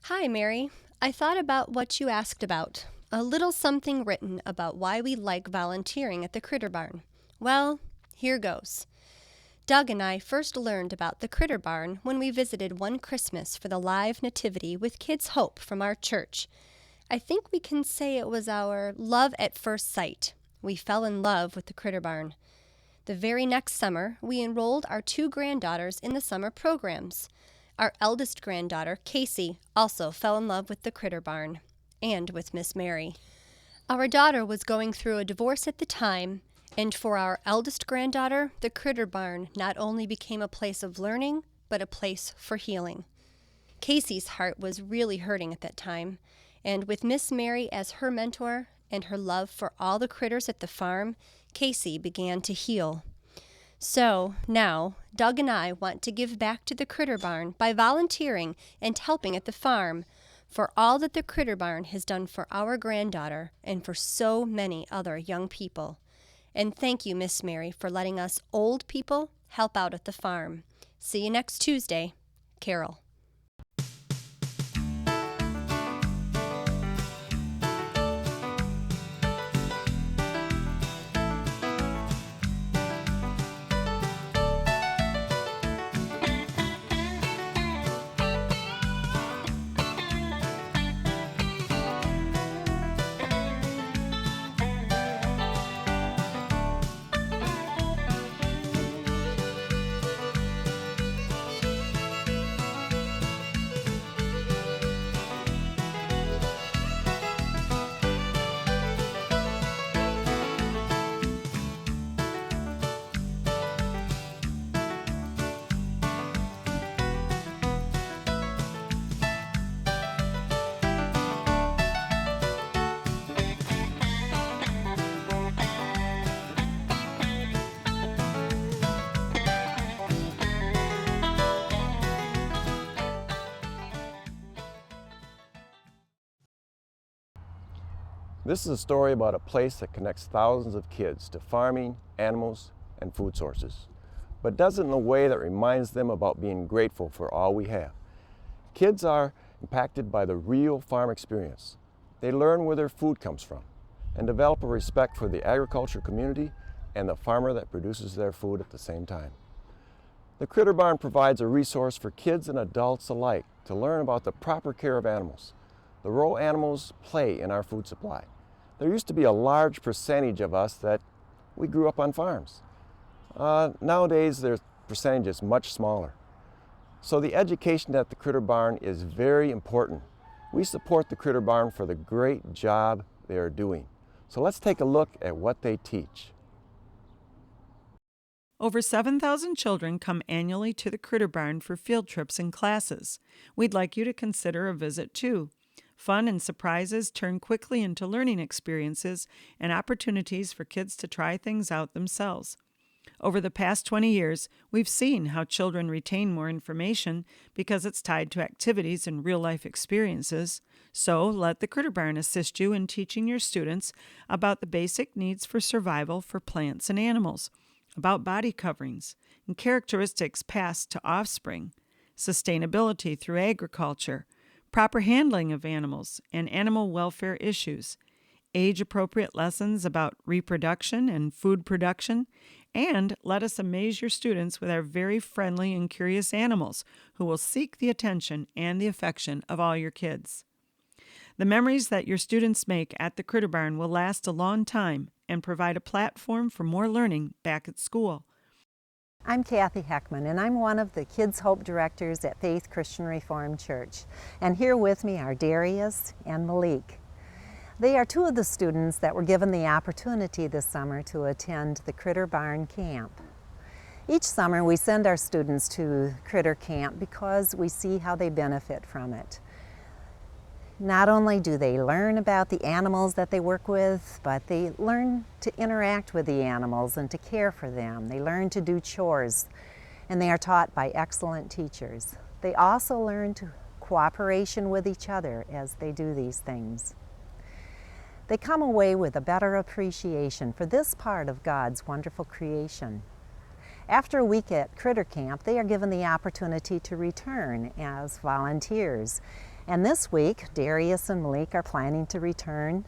Hi, Mary. I thought about what you asked about. A little something written about why we like volunteering at the Critter Barn. Well, here goes. Doug and I first learned about the Critter Barn when we visited one Christmas for the live nativity with Kids Hope from our church. I think we can say it was our love at first sight. We fell in love with the Critter Barn. The very next summer, we enrolled our two granddaughters in the summer programs. Our eldest granddaughter, Casey, also fell in love with the Critter Barn and with Miss Mary. Our daughter was going through a divorce at the time, and for our eldest granddaughter, the Critter Barn not only became a place of learning, but a place for healing. Casey's heart was really hurting at that time, and with Miss Mary as her mentor and her love for all the critters at the farm, Casey began to heal. So now, Doug and I want to give back to the Critter Barn by volunteering and helping at the farm for all that the Critter Barn has done for our granddaughter and for so many other young people. And thank you, Miss Mary, for letting us old people help out at the farm. See you next Tuesday. Carol. This is a story about a place that connects thousands of kids to farming, animals, and food sources, but does it in a way that reminds them about being grateful for all we have. Kids are impacted by the real farm experience. They learn where their food comes from and develop a respect for the agriculture community and the farmer that produces their food at the same time. The Critter Barn provides a resource for kids and adults alike to learn about the proper care of animals, the role animals play in our food supply. There used to be a large percentage of us that we grew up on farms. Nowadays, their percentage is much smaller. So the education at the Critter Barn is very important. We support the Critter Barn for the great job they are doing. So let's take a look at what they teach. Over 7,000 children come annually to the Critter Barn for field trips and classes. We'd like you to consider a visit too. Fun and surprises turn quickly into learning experiences and opportunities for kids to try things out themselves. Over the past 20 years, we've seen how children retain more information because it's tied to activities and real-life experiences. So let the Critter Barn assist you in teaching your students about the basic needs for survival for plants and animals, about body coverings and characteristics passed to offspring, sustainability through agriculture, proper handling of animals and animal welfare issues, age-appropriate lessons about reproduction and food production, and let us amaze your students with our very friendly and curious animals who will seek the attention and the affection of all your kids. The memories that your students make at the Critter Barn will last a long time and provide a platform for more learning back at school. I'm Kathy Heckman, and I'm one of the Kids Hope directors at Faith Christian Reformed Church. And here with me are Darius and Malik. They are two of the students that were given the opportunity this summer to attend the Critter Barn Camp. Each summer we send our students to Critter Camp because we see how they benefit from it. Not only do they learn about the animals that they work with, but they learn to interact with the animals and to care for them. They learn to do chores, and they are taught by excellent teachers. They also learn cooperation with each other as they do these things. They come away with a better appreciation for this part of God's wonderful creation. After a week at Critter Camp, they are given the opportunity to return as volunteers. And this week, Darius and Malik are planning to return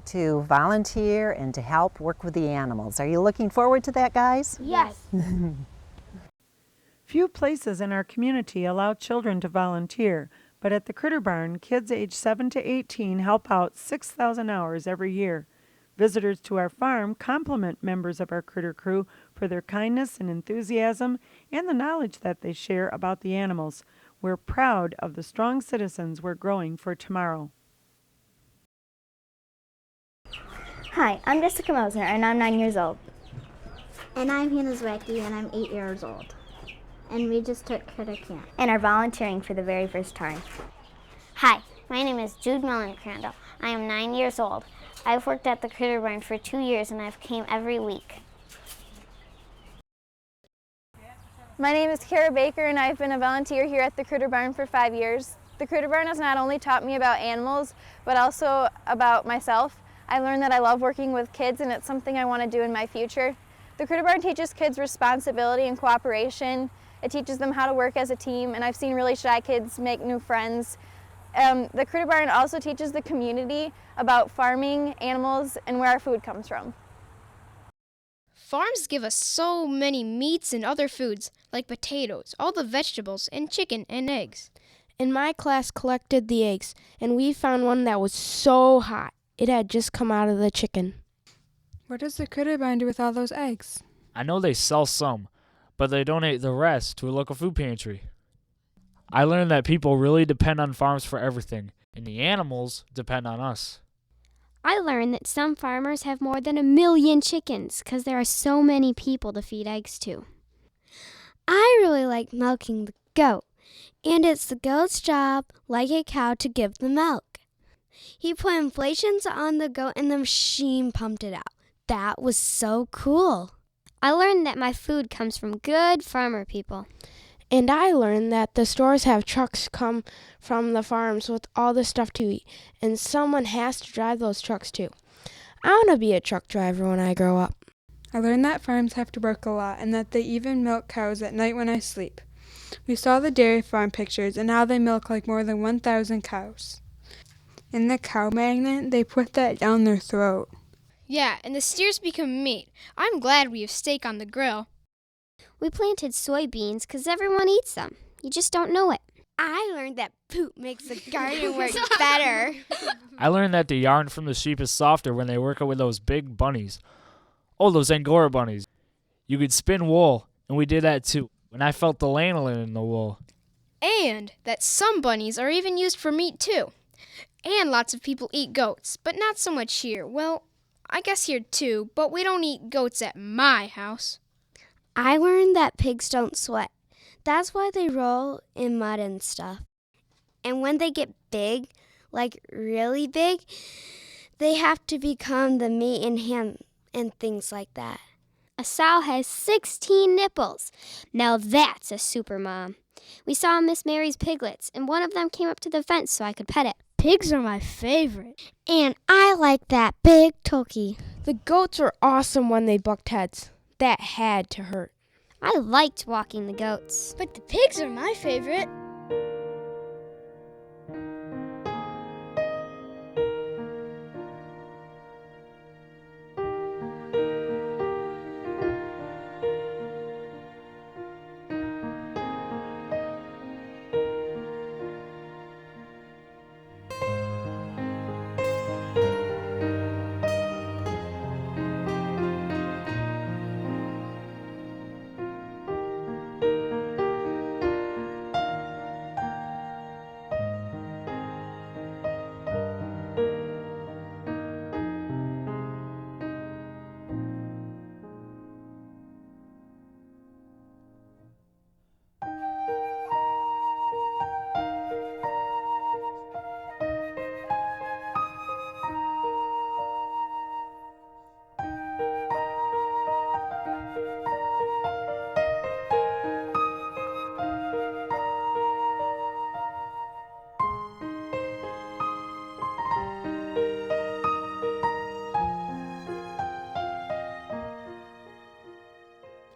to volunteer and to help work with the animals. Are you looking forward to that, guys? Yes. Few places in our community allow children to volunteer, but at the Critter Barn, kids aged 7 to 18 help out 6,000 hours every year. Visitors to our farm compliment members of our critter crew for their kindness and enthusiasm and the knowledge that they share about the animals. We're proud of the strong citizens we're growing for tomorrow. Hi, I'm Jessica Mosner, and I'm 9 years old. And I'm Hannah Zwacky, and I'm 8 years old. And we just took critter camp. And are volunteering for the very first time. Hi, my name is Jude Mellencrandall. I am 9 years old. I've worked at the Critter Barn for 2 years and I've came every week. My name is Kara Baker and I've been a volunteer here at the Critter Barn for 5 years. The Critter Barn has not only taught me about animals, but also about myself. I learned that I love working with kids and it's something I want to do in my future. The Critter Barn teaches kids responsibility and cooperation. It teaches them how to work as a team, and I've seen really shy kids make new friends. The Critter Barn also teaches the community about farming, animals, and where our food comes from. Farms give us so many meats and other foods, like potatoes, all the vegetables, and chicken and eggs. And my class collected the eggs, and we found one that was so hot. It had just come out of the chicken. What does the Critter Barn do with all those eggs? I know they sell some, but they donate the rest to a local food pantry. I learned that people really depend on farms for everything, and the animals depend on us. I learned that some farmers have more than 1 million chickens because there are so many people to feed eggs to. I really like milking the goat, and it's the goat's job, like a cow, to give the milk. He put inflations on the goat and the machine pumped it out. That was so cool. I learned that my food comes from good farmer people. And I learned that the stores have trucks come from the farms with all the stuff to eat, and someone has to drive those trucks too. I want to be a truck driver when I grow up. I learned that farms have to work a lot and that they even milk cows at night when I sleep. We saw the dairy farm pictures and how they milk like more than 1,000 cows. In the cow magnet, they put that down their throat. Yeah, and the steers become meat. I'm glad we have steak on the grill. We planted soybeans because everyone eats them. You just don't know it. I learned that poop makes the garden work better. I learned that the yarn from the sheep is softer when they work it with those big bunnies. Oh, those Angora bunnies. You could spin wool, and we did that too, when I felt the lanolin in the wool. And that some bunnies are even used for meat too. And lots of people eat goats, but not so much here. Well, I guess here too, but we don't eat goats at my house. I learned that pigs don't sweat. That's why they roll in mud and stuff. And when they get big, like really big, they have to become the meat and ham and things like that. A sow has 16 nipples. Now that's a super mom. We saw Miss Mary's piglets, and one of them came up to the fence so I could pet it. Pigs are my favorite. And I like that big turkey. The goats were awesome when they bucked heads. That had to hurt. I liked walking the goats. But the pigs are my favorite.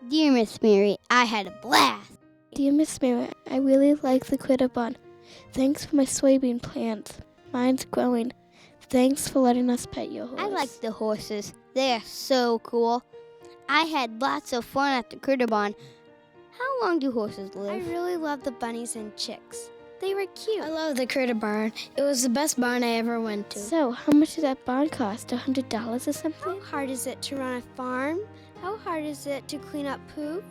Dear Miss Mary, I had a blast. Dear Miss Mary, I really like the Critter Barn. Thanks for my soybean plants. Mine's growing. Thanks for letting us pet your horse. I like the horses. They're so cool. I had lots of fun at the critter barn. How long do horses live? I really love the bunnies and chicks. They were cute. I love the critter barn. It was the best barn I ever went to. So, how much did that barn cost? $100 or something? How hard is it to run a farm? How hard is it to clean up poop?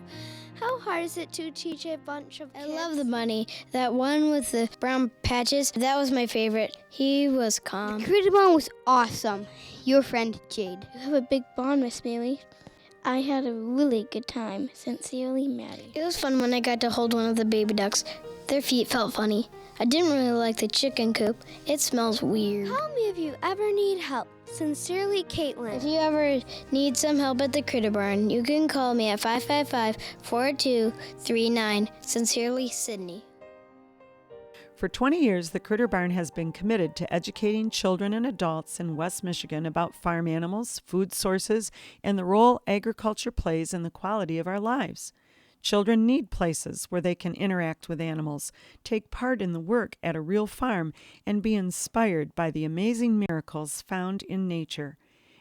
How hard is it to teach a bunch of kids? I love the bunny. That one with the brown patches, that was my favorite. He was calm. The critter barn was awesome. Your friend Jade. You have a big barn, Miss Mary. I had a really good time. Sincerely, Maddie. It was fun when I got to hold one of the baby ducks. Their feet felt funny. I didn't really like the chicken coop. It smells weird. Call me if you ever need help. Sincerely, Caitlin. If you ever need some help at the critter barn, you can call me at 555-4239. Sincerely, Sydney. For 20 years, the Critter Barn has been committed to educating children and adults in West Michigan about farm animals, food sources, and the role agriculture plays in the quality of our lives. Children need places where they can interact with animals, take part in the work at a real farm, and be inspired by the amazing miracles found in nature.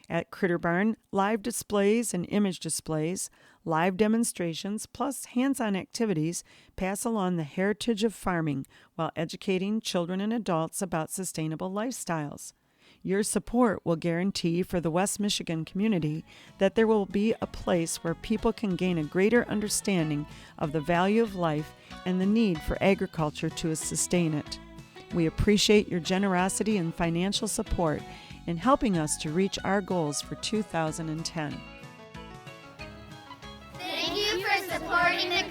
At Critter Barn, live displays and image displays, live demonstrations, plus hands-on activities pass along the heritage of farming while educating children and adults about sustainable lifestyles. Your support will guarantee for the West Michigan community that there will be a place where people can gain a greater understanding of the value of life and the need for agriculture to sustain it. We appreciate your generosity and financial support in helping us to reach our goals for 2010. Thank you for supporting the